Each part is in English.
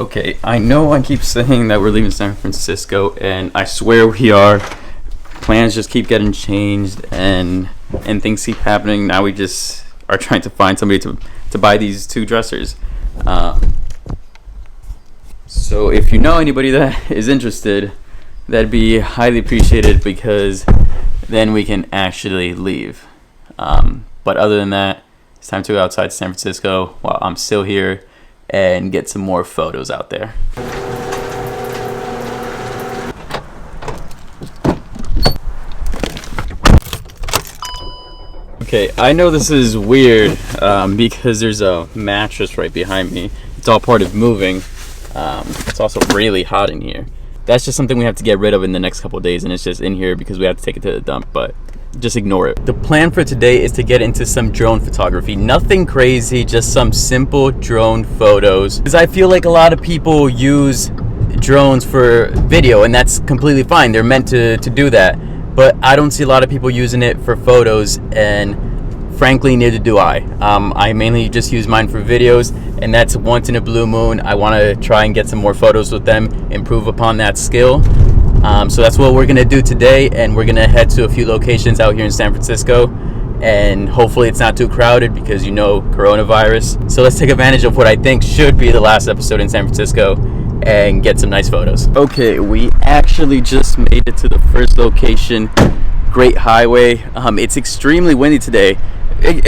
Okay, I know I keep saying that we're leaving San Francisco, and I swear we are. Plans just keep getting changed, and things keep happening. Now we just are trying to find somebody to buy these two dressers. So if you know anybody that is interested, that'd be highly appreciated, because then we can actually leave. But other than that, it's time to go outside San Francisco while I'm still here and get some more photos out there. Okay, I know this is weird because there's a mattress right behind me. It's all part of moving. It's also really hot in here. That's just something we have to get rid of in the next couple of days, and it's just in here because we have to take it to the dump, but just ignore it. The plan for today is to get into some drone photography. Nothing crazy, just some simple drone photos. Because I feel like a lot of people use drones for video, and that's completely fine. They're meant to do that. But I don't see a lot of people using it for photos, and frankly, neither do I. I mainly just use mine for videos, and that's once in a blue moon. I want to try and get some more photos with them, improve upon that skill. So that's what we're going to do today, and we're going to head to a few locations out here in San Francisco, and hopefully it's not too crowded because, you know, coronavirus. So let's take advantage of what I think should be the last episode in San Francisco and get some nice photos. Okay, we actually just made it to the first location, Great Highway. It's extremely windy today.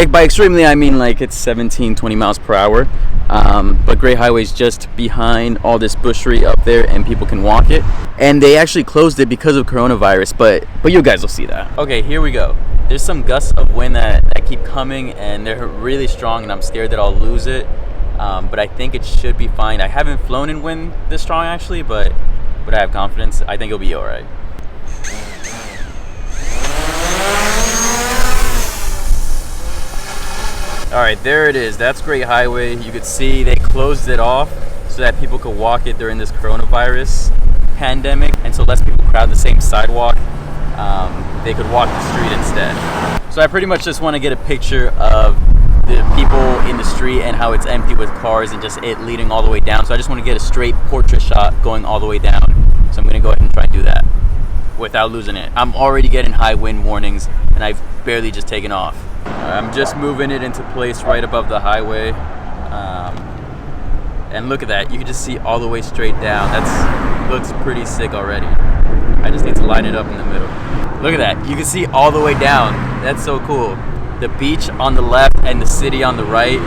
By extremely, I mean like it's 17-20 miles per hour. But Great Highway is just behind all this bushery up there, and people can walk it. And they actually closed it because of coronavirus, but you guys will see that. Okay, here we go. There's some gusts of wind that keep coming, and they're really strong, and I'm scared that I'll lose it. But I think it should be fine. I haven't flown in wind this strong actually, but I have confidence. I think it'll be all right. Alright, there it is. That's Great Highway. You could see they closed it off so that people could walk it during this coronavirus pandemic, and so less people crowd the same sidewalk. They could walk the street instead. So I pretty much just want to get a picture of the people in the street and how it's empty with cars and just it leading all the way down. So I just want to get a straight portrait shot going all the way down. So I'm going to go ahead and try and do that without losing it. I'm already getting high wind warnings, and I've barely just taken off. I'm just moving it into place right above the highway, and look at that, you can just see all the way straight down. That looks pretty sick already. I just need to line it up in the middle. Look at that, you can see all the way down. That's so cool. The beach on the left and the city on the right.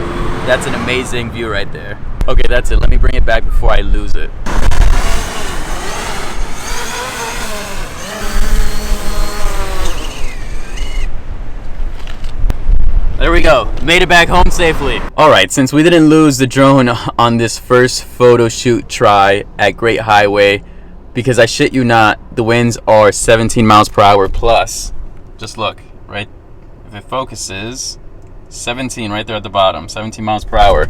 That's an amazing view right there. Okay, that's it. Let me bring it back before I lose it. There we go, made it back home safely. Alright, since we didn't lose the drone on this first photo shoot try at Great Highway, because I shit you not, the winds are 17 miles per hour plus. Just look, right? If it focuses, 17 right there at the bottom, 17 miles per hour.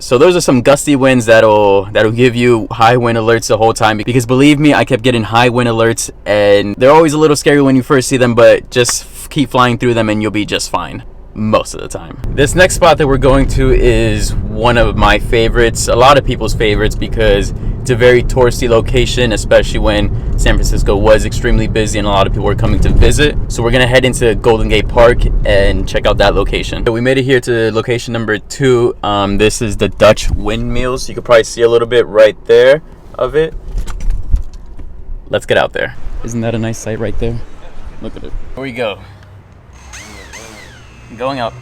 So those are some gusty winds that'll give you high wind alerts the whole time, because believe me, I kept getting high wind alerts, and they're always a little scary when you first see them, but just keep flying through them and you'll be just fine. Most of the time. This next spot that we're going to is one of my favorites, a lot of people's favorites, because it's a very touristy location, especially when San Francisco was extremely busy and a lot of people were coming to visit. So we're gonna head into Golden Gate Park and check out that location. So we made it here to location number 2. This is the Dutch Windmills. You could probably see a little bit right there of it. Let's get out there. Isn't that a nice sight right there? Look at it. Here we go. Going up.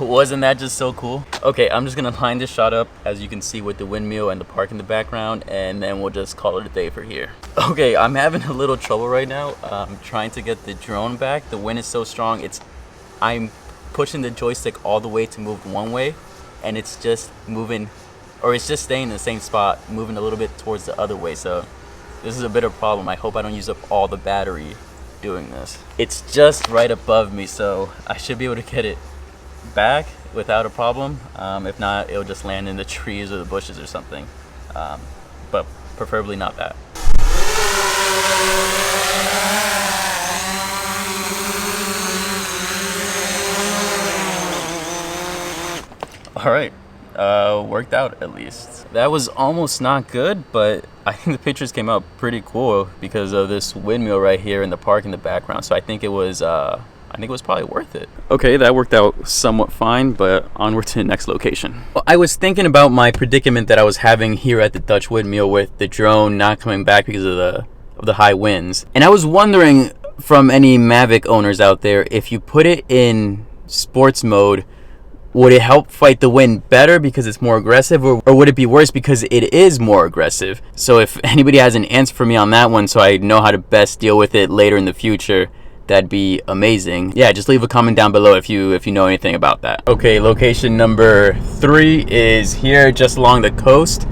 Wasn't that just so cool? Okay, I'm just gonna line this shot up, as you can see, with the windmill and the park in the background, and then we'll just call it a day for here. Okay, I'm having a little trouble right now. I'm trying to get the drone back. The wind is so strong, I'm pushing the joystick all the way to move one way, and it's just moving, or it's just staying in the same spot, moving a little bit towards the other way. So this is a bit of a problem. I hope I don't use up all the battery doing this. It's just right above me, so I should be able to get it back without a problem. If not, it'll just land in the trees or the bushes or something, but preferably not that. All right. Worked out at least. That was almost not good, but I think the pictures came out pretty cool because of this windmill right here in the park in the background. So I think it was probably worth it. Okay, that worked out somewhat fine, but onward to the next location. Well, I was thinking about my predicament that I was having here at the Dutch windmill with the drone not coming back because of the high winds. And I was wondering from any Mavic owners out there, if you put it in sports mode, would it help fight the wind better because it's more aggressive, or would it be worse because it is more aggressive? So if anybody has an answer for me on that one so I know how to best deal with it later in the future, that'd be amazing. Yeah, just leave a comment down below if you know anything about that. Okay, location number 3 is here just along the coast,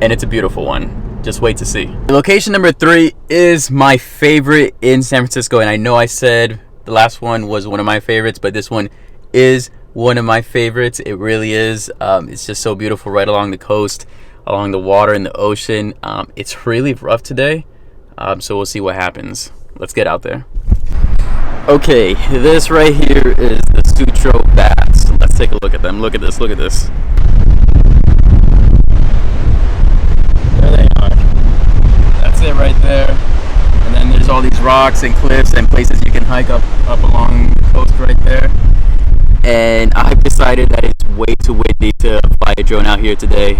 and it's a beautiful one. Just wait to see. Location number 3 is my favorite in San Francisco, and I know I said the last one was one of my favorites, but this one is one of my favorites. It really is. It's just so beautiful right along the coast, along the water and the ocean. It's really rough today, so we'll see what happens. Let's get out there. Okay, this right here is the Trowbats. Let's take a look at them. Look at this. Look at this. There they are. That's it right there. And then there's all these rocks and cliffs and places you can hike up along the coast right there. And I've decided that it's way too windy to fly a drone out here today,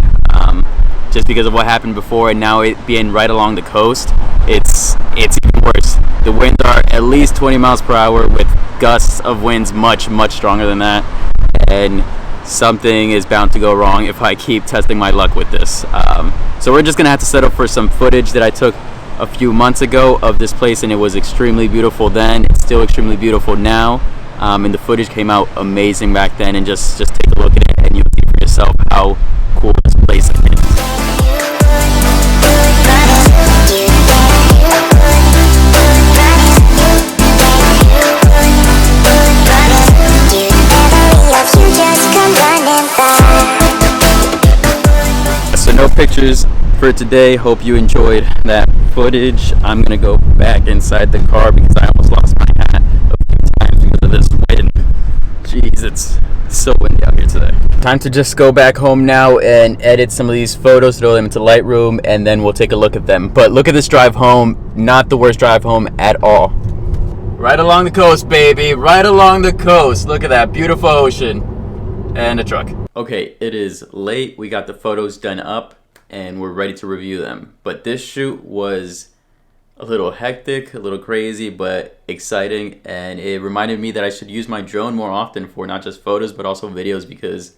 just because of what happened before, and now it being right along the coast, it's even worse. The winds are at least 20 miles per hour with gusts of winds much stronger than that, and something is bound to go wrong if I keep testing my luck with this. So we're just gonna have to settle for some footage that I took a few months ago of this place, and it was extremely beautiful then. It's still extremely beautiful now. And the footage came out amazing back then, and just take a look at it and you'll see for yourself how cool this place is. So no pictures for today. Hope you enjoyed that footage. I'm gonna go back inside the car because I almost lost my hat because of this wind. Jeez, it's so windy out here today. Time to just go back home now and edit some of these photos, throw them into Lightroom, and then we'll take a look at them. But look at this drive home. Not the worst drive home at all. Right along the coast, baby. Right along the coast. Look at that beautiful ocean. And a truck. Okay, it is late. We got the photos done up and we're ready to review them. But this shoot was a little hectic, a little crazy, but exciting, and it reminded me that I should use my drone more often for not just photos but also videos, because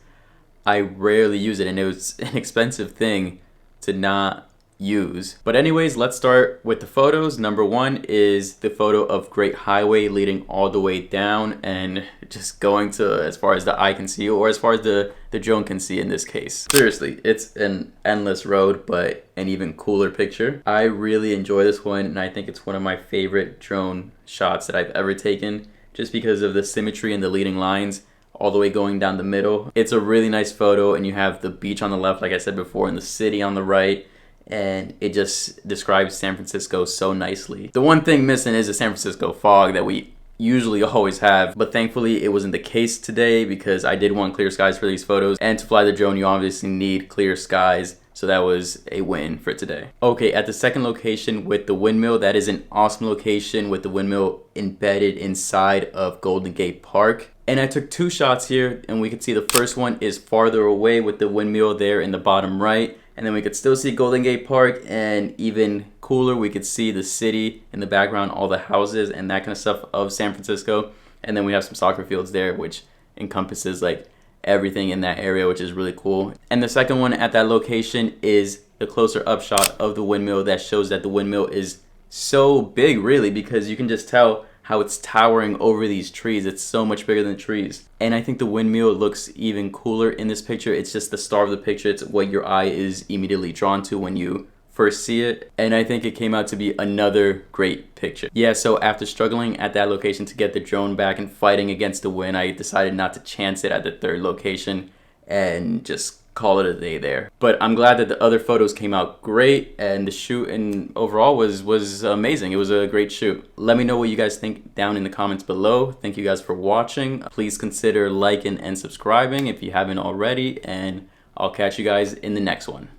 I rarely use it and it was an expensive thing to not use. But anyways, let's start with the photos. Number 1 is the photo of Great Highway leading all the way down and just going to as far as the eye can see, or as far as the drone can see in this case. Seriously, it's an endless road, but an even cooler picture. I really enjoy this one, and I think it's one of my favorite drone shots that I've ever taken, just because of the symmetry and the leading lines all the way going down the middle. It's a really nice photo, and you have the beach on the left, like I said before, and the city on the right, and it just describes San Francisco so nicely. The one thing missing is the San Francisco fog that we usually always have, but thankfully it wasn't the case today because I did want clear skies for these photos, and to fly the drone you obviously need clear skies, so that was a win for today. Okay, at the second location with the windmill, that is an awesome location with the windmill embedded inside of Golden Gate Park. And I took 2 shots here, and we could see the first one is farther away with the windmill there in the bottom right, and then we could still see Golden Gate Park, and even cooler, we could see the city in the background, all the houses and that kind of stuff of San Francisco. And then we have some soccer fields there, which encompasses like everything in that area, which is really cool. And the second one at that location is the closer up shot of the windmill that shows that the windmill is so big, really, because you can just tell how it's towering over these trees. It's so much bigger than trees. And I think the windmill looks even cooler in this picture. It's just the star of the picture. It's what your eye is immediately drawn to when you first see it. And I think it came out to be another great picture. Yeah, so after struggling at that location to get the drone back and fighting against the wind, I decided not to chance it at the third location and just call it a day there. But I'm glad that the other photos came out great, and the shoot and overall was amazing. It was a great shoot. Let me know what you guys think down in the comments below. Thank you guys for watching. Please consider liking and subscribing if you haven't already, and I'll catch you guys in the next one.